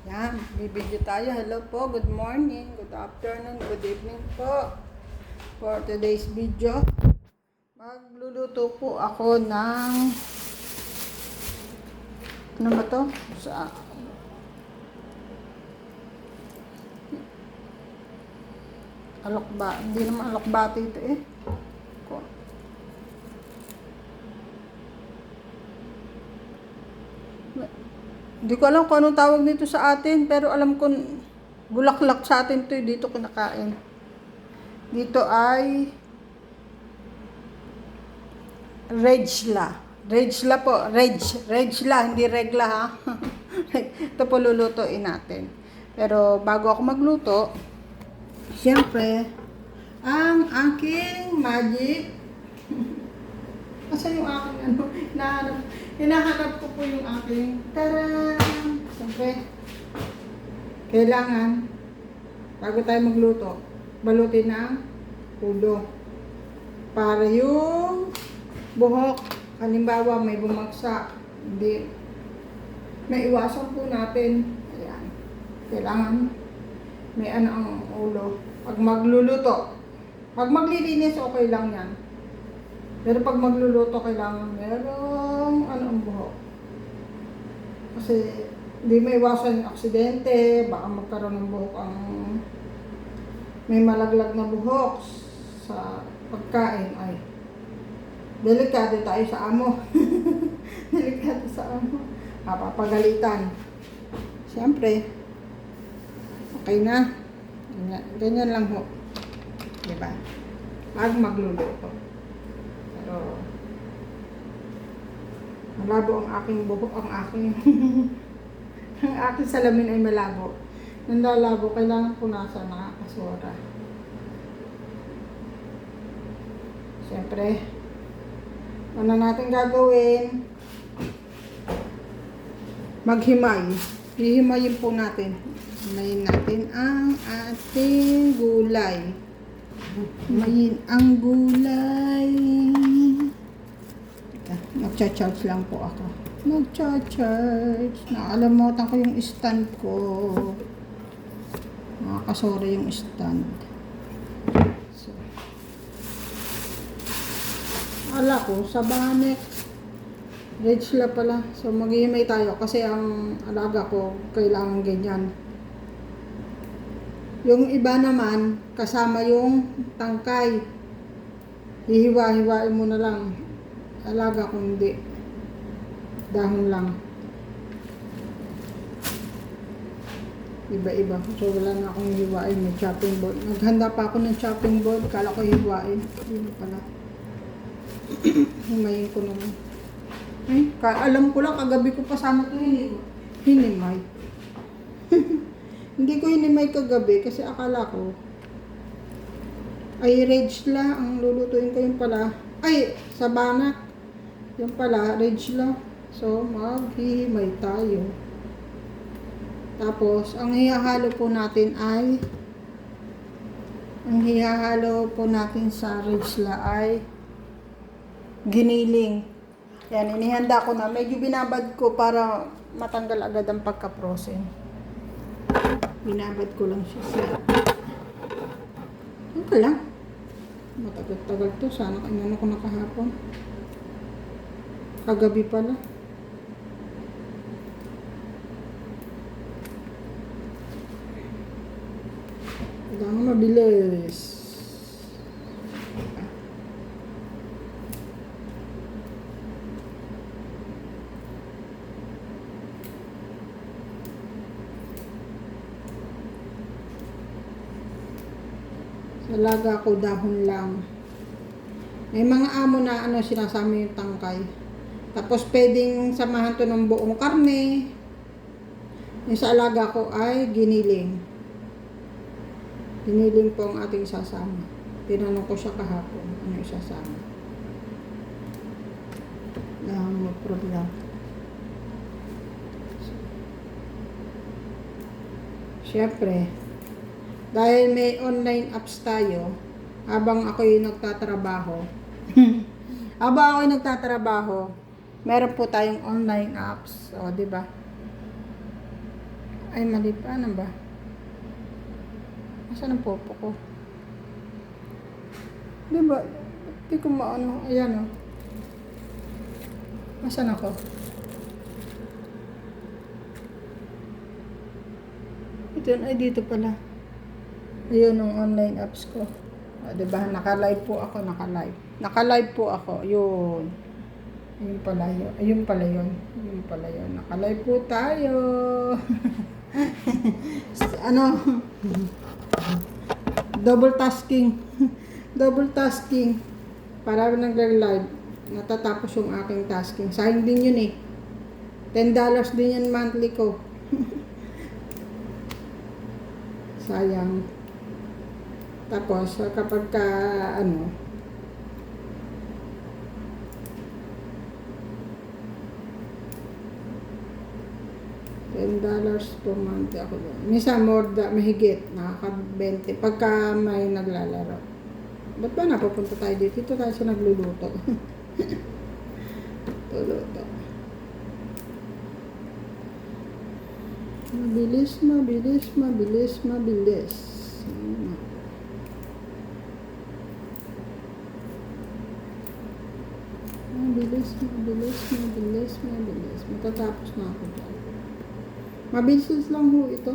Yan, bibidyo tayo. Hello po, good morning, good afternoon, good evening po. For today's video, magluluto po ako ng ano ba to? Alokba, hindi naman alokbati ito eh. Hindi ko alam kung anong tawag nito sa atin, pero alam ko bulaklak sa atin to, dito kinakain. Dito ay Regla. Regla po, Regla, hindi regla ha. Ito po lulutuin natin. Pero bago ako magluto, siyempre, ang aking magic. Asan yung aking ano? Hinahanap ko po yung aking tarang. Siyempre, kailangan, bago tayo magluto, balutin ng ulo. Para yung buhok, halimbawa may bumagsak, hindi, maiwasan po natin. Ayan. Kailangan may ano ang ulo. Pag magluluto, pag maglilinis, okay lang yan. Pero pag magluluto, kailangan merong ano ang buhok. Kasi hindi maiwasan yung aksidente, baka magkaroon ng buhok ang may malaglag na buhok sa pagkain ay delikado tayo sa amo. Delikado sa amo. Mapapagalitan. Siyempre, okay na. Ganyan lang ho. Diba? Pag magluluto. Pero, malabo ang aking buhok, ang aking ang aking salamin ay malabo. Nang lalabo, kailangan punasan, nakakasura. Siyempre, ano natin gagawin? Maghimay. Hihimayin po natin. Himayin natin ang ating gulay. Himayin ang gulay. Nagcha-charge lang po ako. Nagcha-charge. Nakalimutan ko yung stand ko. Nakakasora yung stand. So, ala ko, sa banek. Regla pala. So, maghihimay tayo kasi ang alaga ko kailangan ganyan. Yung iba naman, kasama yung tangkay. Hihiwa-hiwain mo na lang. Alaga ko hindi. Dahon lang. Iba-iba. So, wala na akong hiwain. May chopping board. Naghanda pa ako ng chopping board. Kala ko hiwain. Hindi pala. Himayin ko naman. Eh, alam ko lang, kagabi ko pa sana ito hinimay. Hindi ko hinimay kagabi kasi akala ko ay Regla ang lulutuin ko yung pala. Ay, sa banak. Yung pala, Regla. So, maghihimay tayo. Tapos, ang hihahalo po natin ay sa Regla ay giniling. Yan, inihanda ko na. Medyo binabad ko para matanggal agad ang pagka-frozen. Binabad ko lang siya. Okay lang. Matagal-tagal to. Sana kanya ko nakahapon. Kagabi pala. Kailangan mabilis. Alaga ko dahon lang. May mga amo na ano sinasama yung tangkay. Tapos pwedeng samahan to ng buong karne. Yung sa alaga ko ay giniling. Giniling po ang ating sasama. Tinanong ko siya kahapon ano yung sasama. No problem. Siyempre, dahil may online apps tayo, habang ako'y nagtatrabaho, meron po tayong online apps. O, di ba? Ay, mali pa. Ano ba? Asan ang popo ko? Diba? Hindi ko maano. Ayan, oh. Asan ako? Ito, ay dito pala. Ayun ang online apps ko. O, diba? Naka-live po ako. Naka-live po ako. Yun. Ayun pala yun. Ayun pala yun. Ayun pala yun. Naka-live po tayo. Ano? Double tasking. Double tasking. Para nagla-live. Natatapos yung aking tasking. Sayang din yun eh. $10 din yan monthly ko. Sayang. Tapos, kapag ka, ano, $10 per month ako doon. Minsan mahigit, nakaka-20 pagka may naglalaro. Ba't ba napupunta tayo dito? Dito tayo sa nagluluto. Luluto. Mabilis, mabilis, mabilis, mabilis. Mabilis, mabilis, mabilis, mabilis. Matatapos na ako dyan. Mabilis lang ho ito.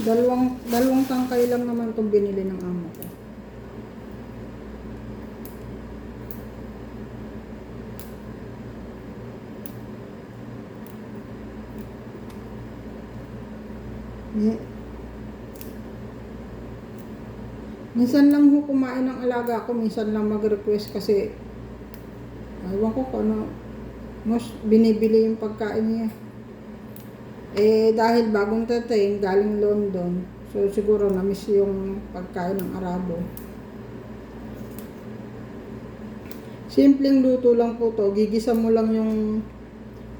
Dalawang tangkay lang naman itong binili ng amo ko. Minsan lang ho kumain ng alaga ko, minsan lang mag-request kasi ewan ko kung ano, mas binibili yung pagkain niya. Eh, dahil bagong dating, galing London, so siguro na-miss yung pagkain ng Arabo. Simpleng luto lang po to, gigisa mo lang yung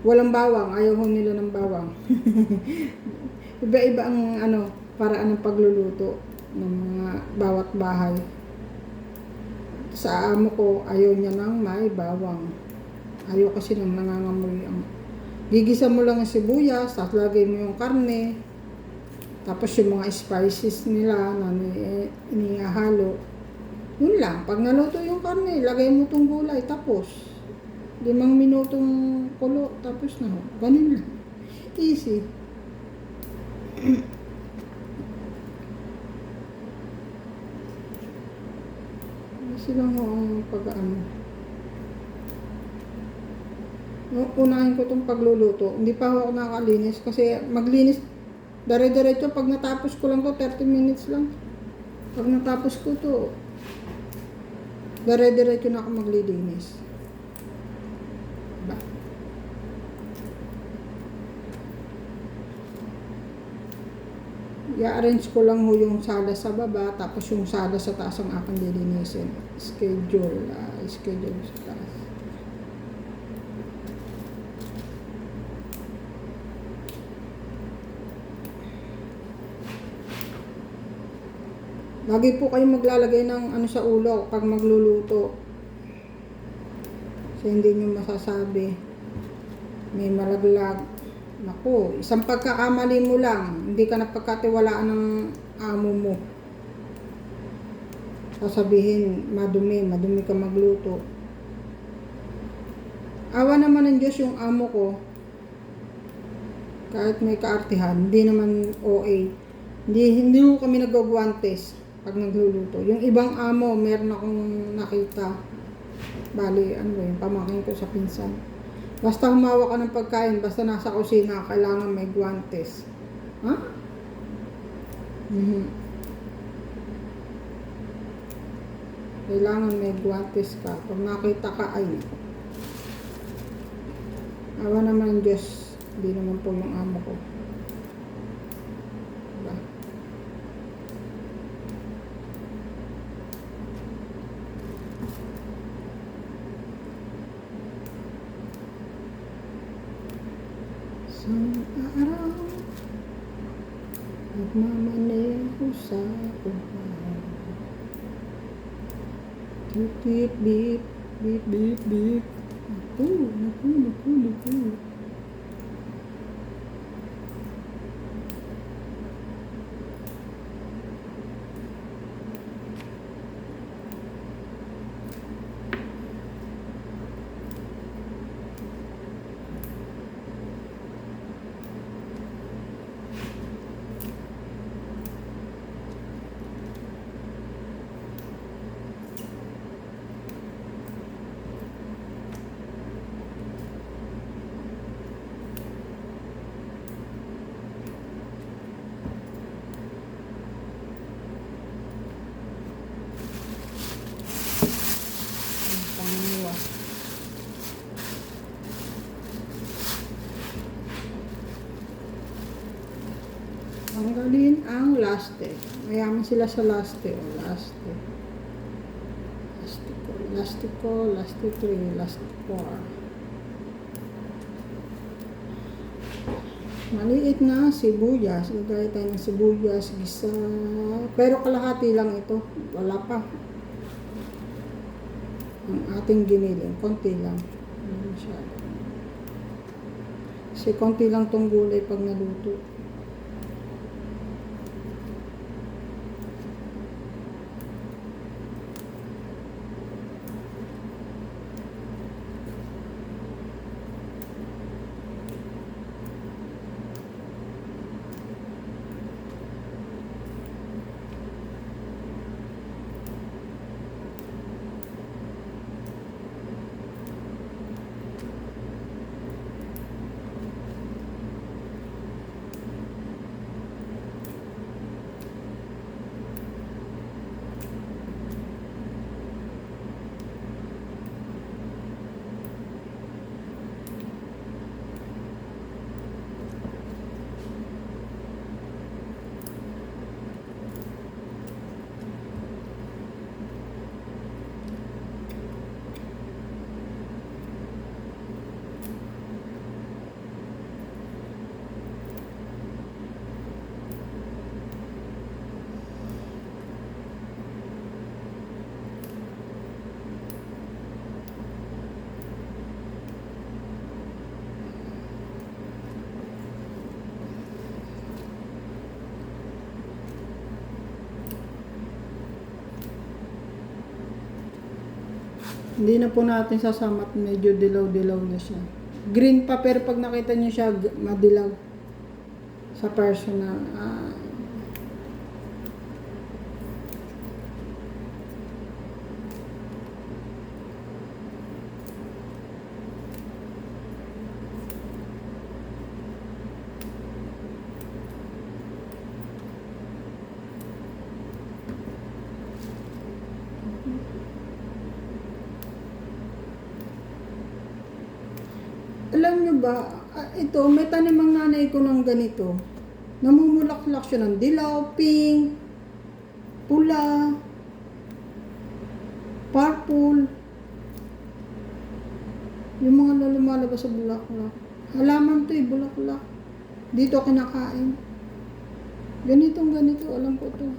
walang bawang, ayaw ho nila ng bawang. Iba-iba ang ano, paraan ng pagluluto ng mga bawat bahay. Sa amo ko, ayaw niya ng may bawang. Ayaw kasi nang nangangamoy ang gigisa mo lang ang sibuyas, tapos lagay mo yung karne, tapos yung mga spices nila na inihalo. Yun lang. Pag naluto yung karne, lagay mo tong gulay, tapos 5 minutong kulo, tapos na ho. Ganun lang. Easy. Easy lang ho ang pag-ano. Unahin ko itong pagluluto. Hindi pa ako nakakalinis kasi maglinis dire-diretso. Pag natapos ko lang to 30 minutes lang. Pag natapos ko to dire-diretso na ako maglilinis. Diba? I-arrange ko lang ho yung sala sa baba, tapos yung sala sa taas ang aking lilinisin. Schedule sa taas. Lagi po kayo maglalagay ng ano sa ulo pag magluluto. Kasi hindi nyo masasabi. May malaglag. Naku, isang pagkakamali mo lang, hindi ka napagkatiwalaan ng amo mo. Sasabihin, madumi ka magluto. Awa naman ng Diyos yung amo ko. Kahit may kaartihan, hindi naman OA. Hindi ko kami nagagwantes pag nagluluto. Yung ibang amo, meron akong nakita. Bali, ano ba yun, pamangkin ko sa pinsan. Basta humawa ka ng pagkain, basta nasa kusina, kailangan may guwantes. Ha? Kailangan may guantes ka. Pag nakita ka, ay, awa naman ng Diyos. Hindi naman po yung amo ko. Diba? Isang araw, nagmamaneho sa buhay. Beep, beep, beep, beep, beep, beep. Naku. Pangalawa. Tanggalin ang laste. Mayaman sila sa laste. O, laste. Laste 3, laste 4. Maliit na sibuyas. Gagaya tayo ng sibuyas, gisa. Pero kalahati lang ito. Wala pa. Ang ating giniling. Konti lang. Masyado. Kasi konti lang tong gulay pag naluto. Hindi na po natin sasama at medyo dilaw-dilaw na siya. Green pa pero pag nakita niyo siya madilaw sa personal. Alam nyo ba, ito, may tanim ang nanay ko ng ganito. Namumulaklak siya ng dilaw, pink, pula, purple. Yung mga lumalabas sa bulaklak. Halaman to bulaklak. Dito kinakain. Ganitong ganito, alam ko to.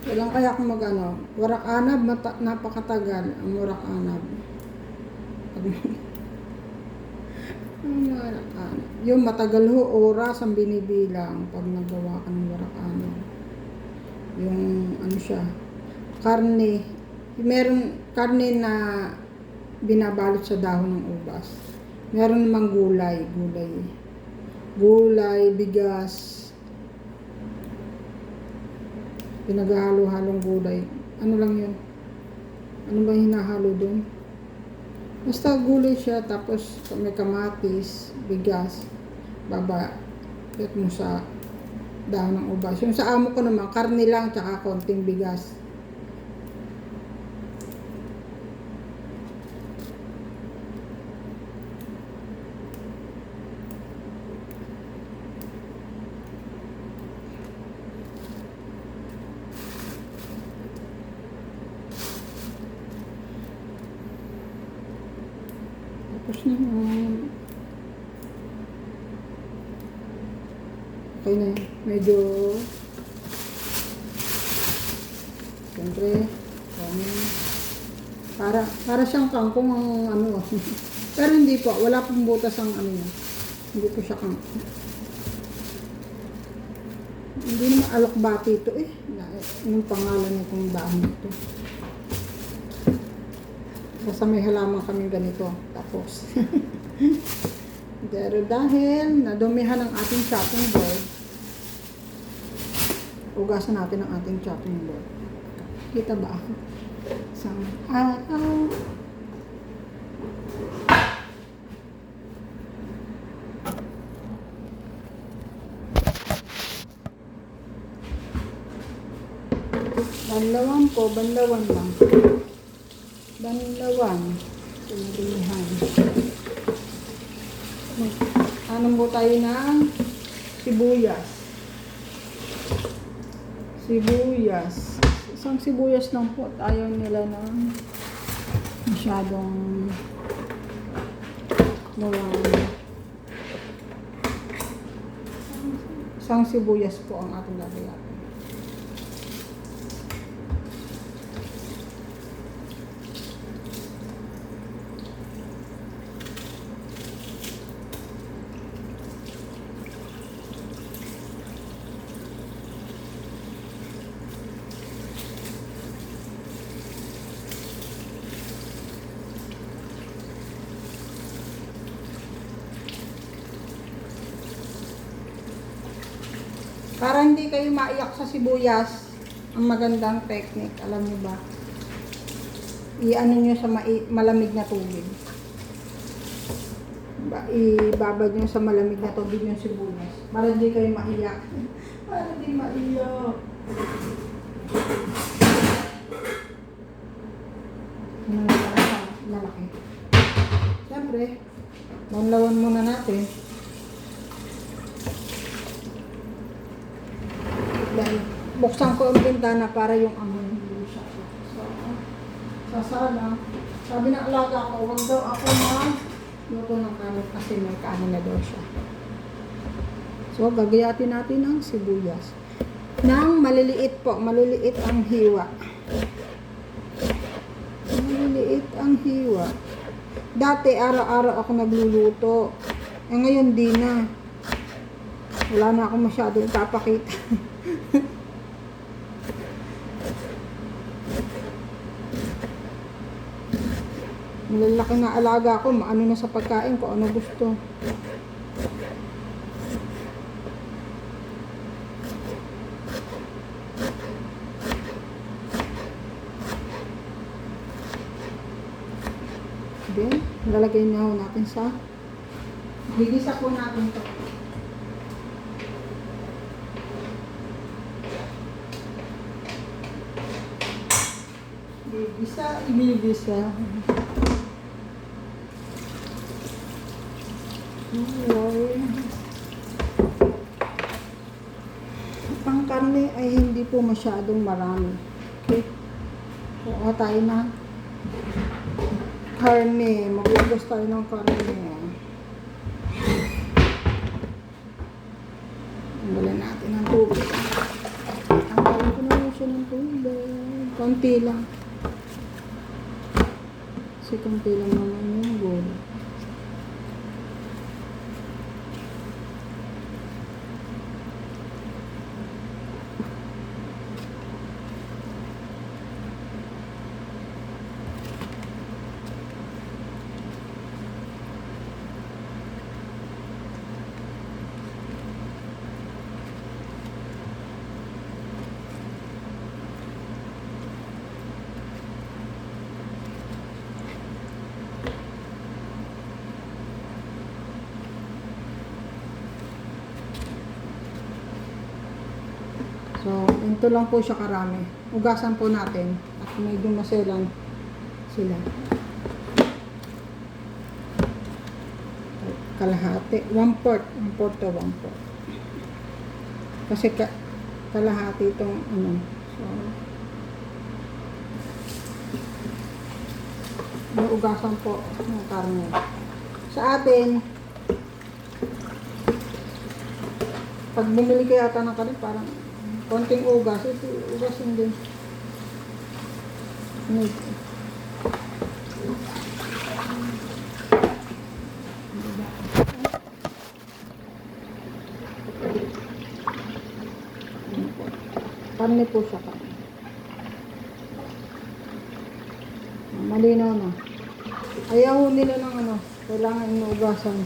Kailan kaya akong warak anab, napakatagal ang warak anab. Ang warak anab. Yung matagal ho, oras ang binibilang pag nagawa ka ng warak anab. Yung siya, karne. Meron karne na binabalot sa dahon ng ubas. Meron namang gulay, bigas, pinaghalo-halong gulay. Ano lang yun? Ano ba hinahalo doon? Basta gulay siya, tapos may kamatis, bigas, babayot mo sa dahon ng ubas. Yung sa amo ko naman, karne lang, tsaka konting bigas. Tapos naman, okay na yun. Medyo, siyempre, para siyang kangkong ang pero hindi po, wala pong butas ang niya. Hindi po siya kangkong. Hindi naman alokbati ito eh. Yung pangalan nitong daan nito. Basta may halaman kami ganito. Tapos. Pero dahil nadumihan ang ating chopping board, ugasan natin ang ating chopping board. Kita ba ako? Isang araw. Banlawan lang. Banlawan. Sinihan. Anong po tayo ng sibuyas. Isang sibuyas lang po. Ayaw nila ng masyadong isang sibuyas po ang ating lagayan. Para hindi kayo maiyak sa sibuyas, ang magandang technique, alam niyo ba? I-ano niyo sa malamig na tubig. Ibabad niyo sa malamig na tubig yung sibuyas. Para hindi kayo maiyak. Para hindi maiyak. Lalaki. Siyempre, banlawan muna natin. Buksan ko ang bintana para yung amoy hindi siya. So, sasala. Sabi ng alaga ko, huwag daw ako luto ng kanin kasi may kanin na daw siya. So, gagayatin natin ang sibuyas. Nang maliliit po, maliliit ang hiwa. Maliliit ang hiwa. Dati, araw-araw ako nagluluto. Ngayon, di na. Wala na ako masyadong papakita. Malalaki na alaga ko, maano na sa pagkain ko, ano gusto. Then, lalagay na ho natin sa gigisa po natin ito. Ibigisa. Ang karne ay hindi po masyadong marami. Okay? Kuha tayo na karne. Magugos tayo ng karne. Tanggalin natin ang tubig. Tanggalin ko na yung siya ng tubig. Konti lang. Kasi konti lang naman yung gulay. So, ito lang po siya karami. Ugasan po natin. At medyo maselan sila. Kalahati. 1/4. 1/4 to 1/4. Kasi kalahati itong ano. So, may ugasan po ng karne. Sa atin, pag bumili kayo ata ng karne, parang konting ugas. Ito, ugasin din. Karne po siya. Malinaw na. Ayaw nila ng ano. Kailangan inuugasan.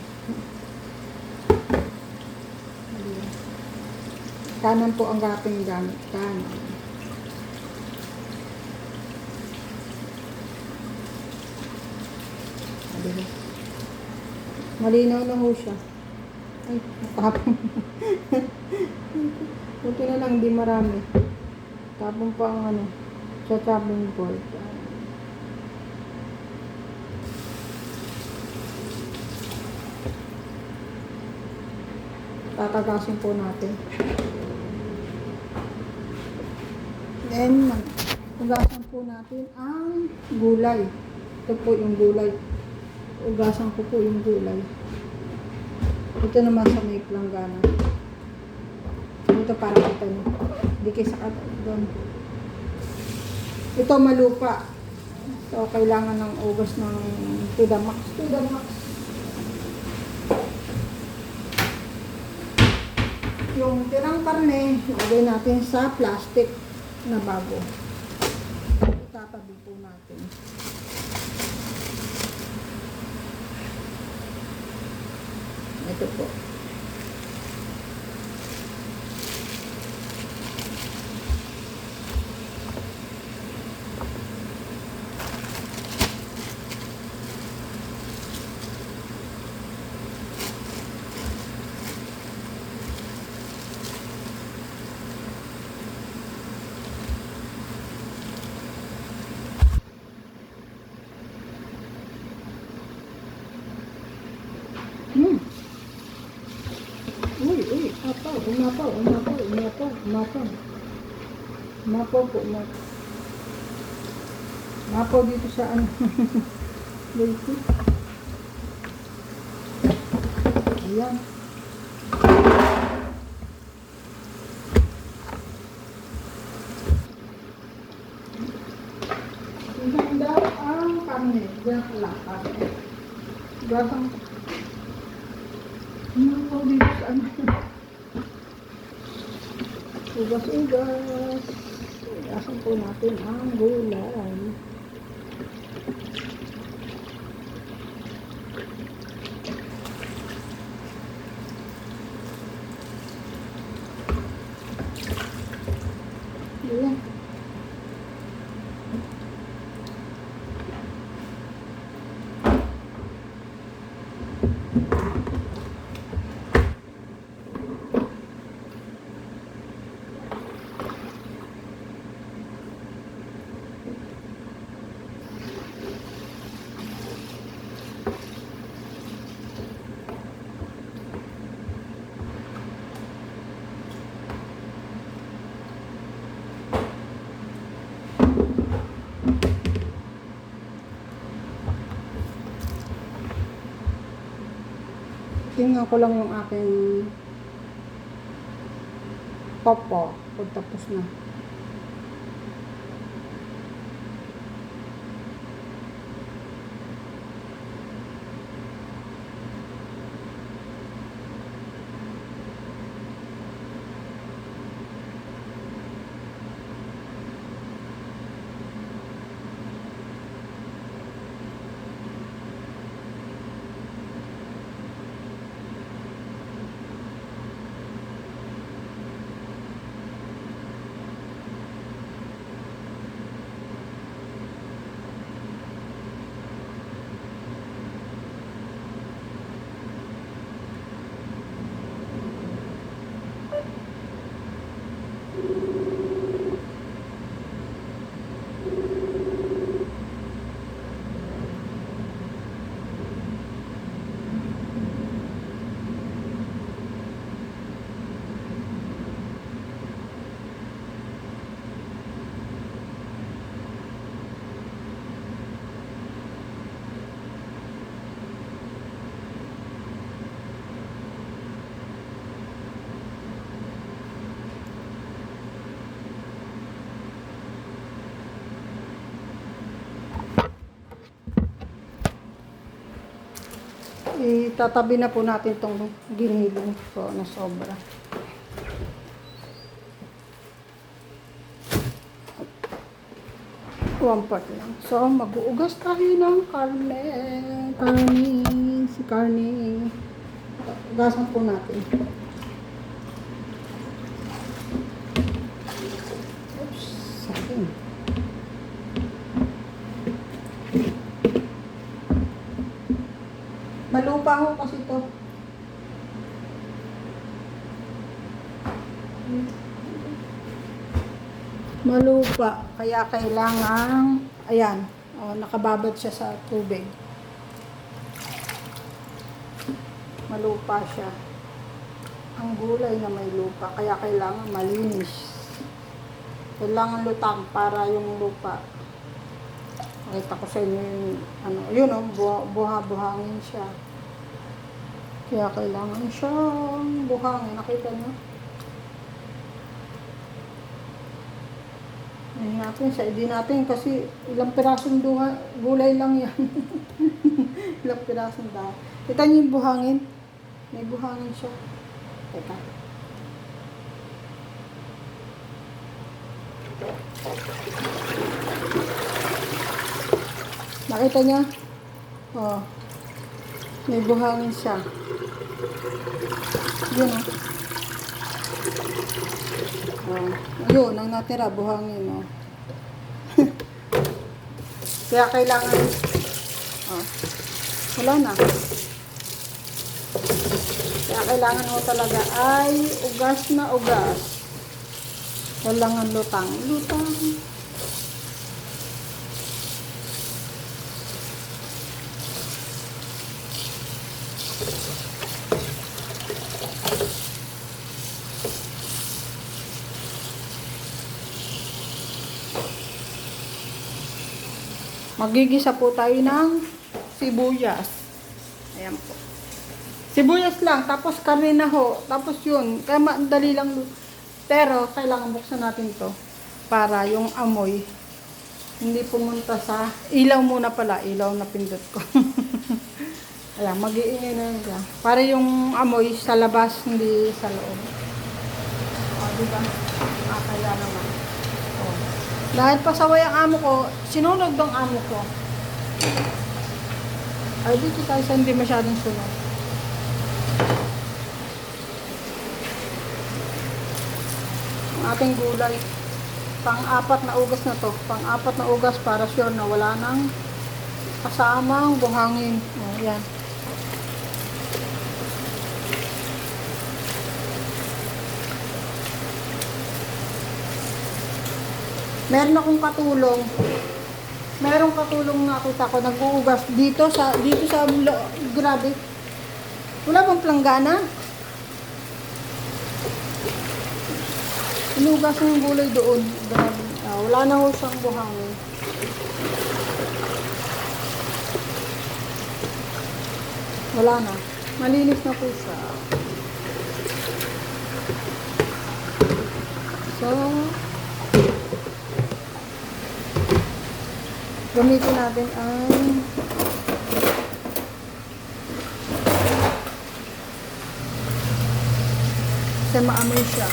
Kanan po ang ating gamit. Kanan. Malinaw na ho siya. Ay, tapong. Buti na lang, hindi marami. Tapong pa ang ano, sa chopping board. Tatagasin po natin. Then, ugasan po natin ang gulay. Ito po yung gulay. Ugasan ko po yung gulay. Ito naman sa may planggana. Ito para kita nyo. Hindi kayo sa doon. Ito malupa. So, kailangan ng ugas ng to the max. To the max. Yung tirang karne, ilagay natin sa plastic na bago. Itatabi po natin. Ito po. Uy, umapaw. Umapaw po, umapaw. Umapaw dito sa ano. Dito. Ayan. Isang daw ang karne. Diyan lang karne. Gasang umapaw dito sa ano. Ugas. Ugasan po natin ang gulay. Ayan. Tingnan ko lang yung aking popo pag tapos na. Itatabi na po natin itong giniling po na sobra. One part lang. So, mag-uugas tayo ng karne. Si karne. Ugasan po natin. Oops, sakin. Malupa ho kasi ito. Malupa, kaya kailangan, ayan, nakababad siya sa tubig. Malupa siya. Ang gulay na may lupa, kaya kailangan malinis. Kailangan lutang para yung lupa. Nakita ko sa inyo yung, yun buha-buhangin siya. Kaya kailangan siyang buhangin. Nakita niyo? Ayun natin, sa ID natin kasi ilang pirasong gulay lang yan. Ilang pirasong dahon. Kita niyo yung buhangin? May buhangin siya. Teka. Nakita niya? Oh. May buhangin siya. Yun oh. Oh, yun, ang natira, buhangin, no? Kaya kailangan, wala na. Kaya kailangan mo talaga ay ugas na ugas. Kailangan lutang. Lutang. Magigisa po tayo ng sibuyas. Ayan po. Sibuyas lang, tapos karne na ho. Tapos yun, kaya madali lang. Pero, kailangan buksan natin to para yung amoy hindi pumunta sa ilaw muna pala. Ilaw na pindot ko. Ayan, mag-iingay na yun. Para yung amoy sa labas, hindi sa loob. O, diba? Kaya naman. Dahil pasaway ang amo ko, sinunod ang amo ko. Ay, dito tayo sa hindi masyadong sunod. Ang ating gulay. Pang-apat na ugas na to. Pang-apat na ugas para sure na wala nang kasamang buhangin. O, yan. Meron akong katulong. Merong katulong nakita ko nag-uugas dito sa grabe. Wala bang planggana? Inugas ng gulay doon. Grabe. Wala na ho siyang buhangin. Wala na. Malinis na po siya. So, gamitin natin ang kasi maamoy siya.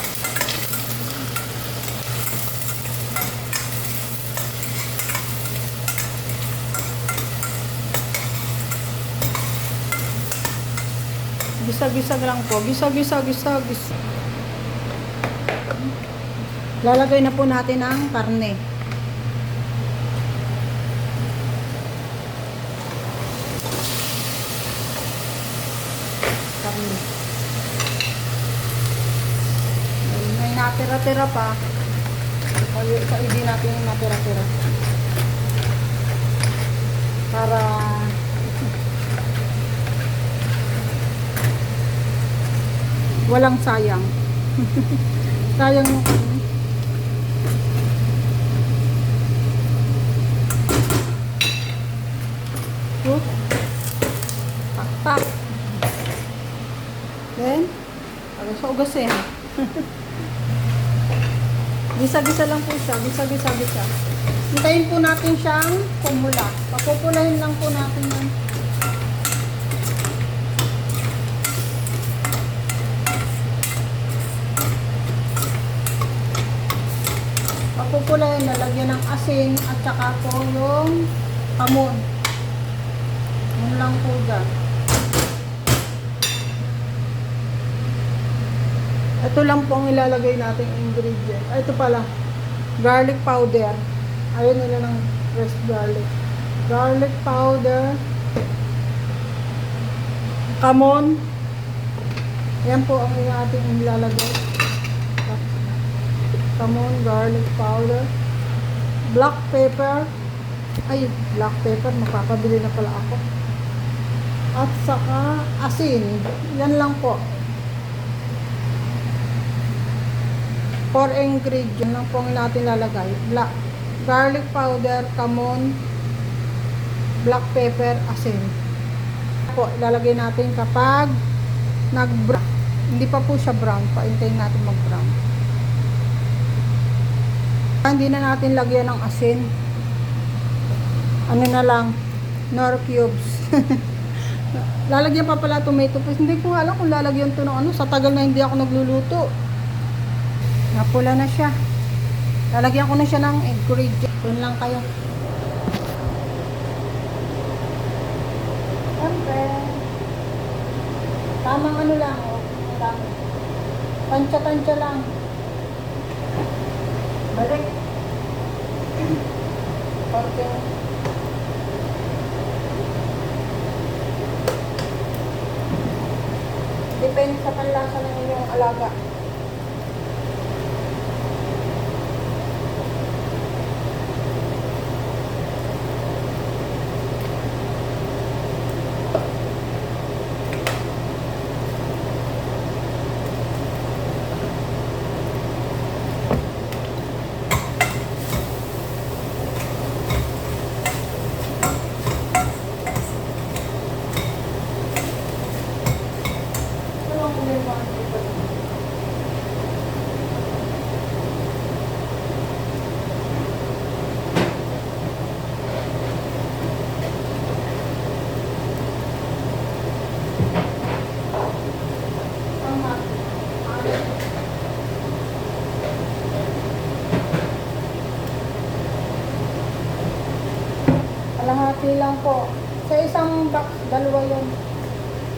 Gisa-gisa lang po. Gisa. Lalagay na po natin ang karne. May natira-tira pa. Sa hindi natin yung natira-tira. Para walang sayang. Sayang yung tak. Then, agad sa ugas eh. Gisa-gisa lang po siya. Gisa. Hintayin po natin siyang pumula. Papupulahin lang po natin yan. Papupulayin, lalagyan ng asin at saka po yung kamon. Yun lang po dyan. Ito lang po ang ilalagay nating ingredient. Ay, ito pala. Garlic powder. Ayaw nila ng fresh garlic. Garlic powder. Kamon. Ayan po ang ating ilalagay. Kamon, garlic powder. Black pepper. Ay, black pepper. Magpapabili na pala ako. At saka asin. Yan lang po. 4 ingredient lang po ang natin lalagay. Garlic powder, kamon, black pepper, asin. Po, ilalagay natin kapag nag-brown. Hindi pa po siya brown. Paintayin natin mag-brown. Hindi na natin lagyan ng asin. Ano na lang, nor cubes. Lalagyan pa pala tomato paste. Hindi ko alam kung lalagyan to ng ano. Sa tagal na hindi ako nagluluto. Napula na siya. Lalagyan ko na siya ng ingredient. Doon lang kayo. Siyempre. Tamang ano lang. Tansya-tansya lang. Balik. Okay. Depende sa panlasa ng inyong alaga. Kalahati lang po. Sa isang box, dalawa yun.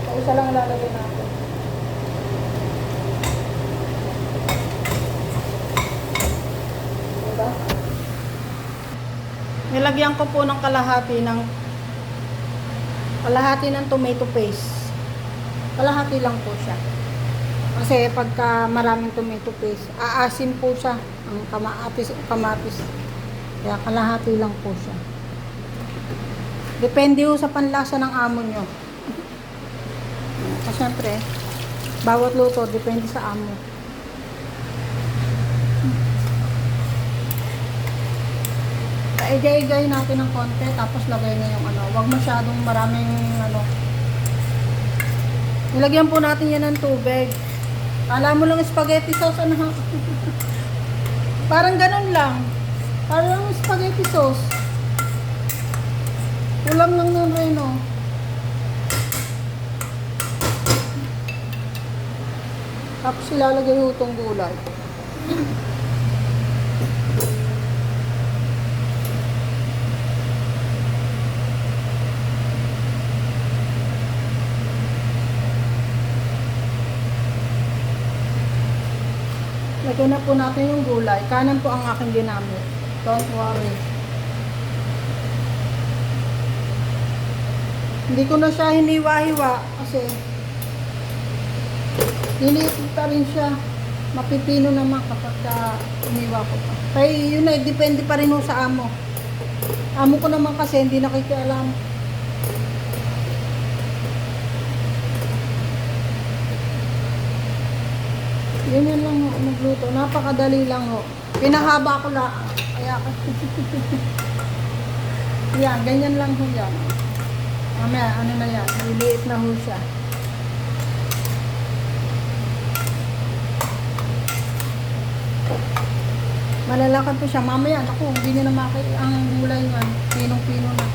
Sa isa lang lalagay natin. Diba? Nilagyan ko po ng kalahati ng tomato paste. Kalahati lang po siya. Kasi pagka maraming tomato paste, aasin po siya ang kamatis. Kaya kalahati lang po siya. Depende ho sa panlasa ng amo nyo. Kasi syempre, bawat luto, depende sa amo. Igay-igay natin ng konti, tapos lagay na yung ano. Huwag masyadong maraming ano. Nilagyan po natin yan ng tubig. Kala mo lang spaghetti sauce, ano? Parang ganun lang. Parang spaghetti sauce. Kulang lang nun rin, oh. Tapos ilalagay yung itong gulay. Lagyan na po natin yung gulay. Kanan po ang aking ginamit. Don't worry. Hindi ko na siya hiniwa-hiwa kasi hiniit pa rin siya. Mapipino naman kapag hiniwa ko pa. Kaya yun na, depende pa rin sa amo. Amo ko naman kasi hindi nakikialam. Ganyan lang ho, magluto. Napakadali lang ho. Pinahaba ko lang. Kaya yan, ganyan lang ho yan. Mamaya, ano na yan, liliit na ho siya. Malalakad po siya. Mamaya, ako, hindi niya na ang gulay niyan. Pinong-pino na.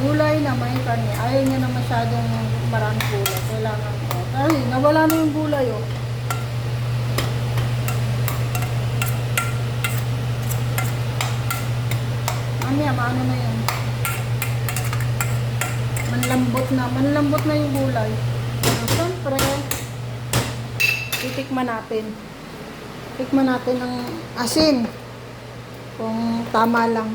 Gulay na may karne. Ayaw niya na masyadong maraming gulay. Kailangan ko. Ay, nawala na yung gulay, oh. Mamaya, maano na yan. Manlambot na yung gulay. Siyempre, titikman natin. Tikman natin ang asin. Kung tama lang.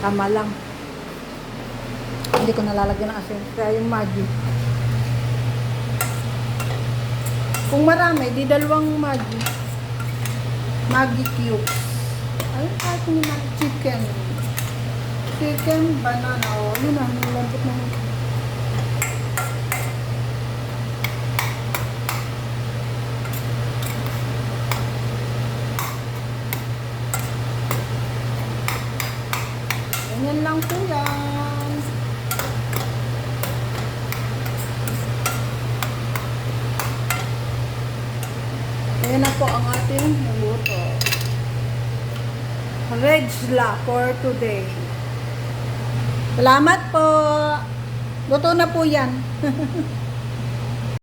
Tama lang. Hindi ko nalalagyan ng asin. Kaya yung Maggi. Kung marami, di dalawang Maggi. Maggi cubes. Ay, kahit hindi na chicken. Chicken, banana. O, yun na. Nilambot na. Ganyan lang po yan. Ayan na po ang ating naluto. Regla for today. Salamat po. Luto na po yan.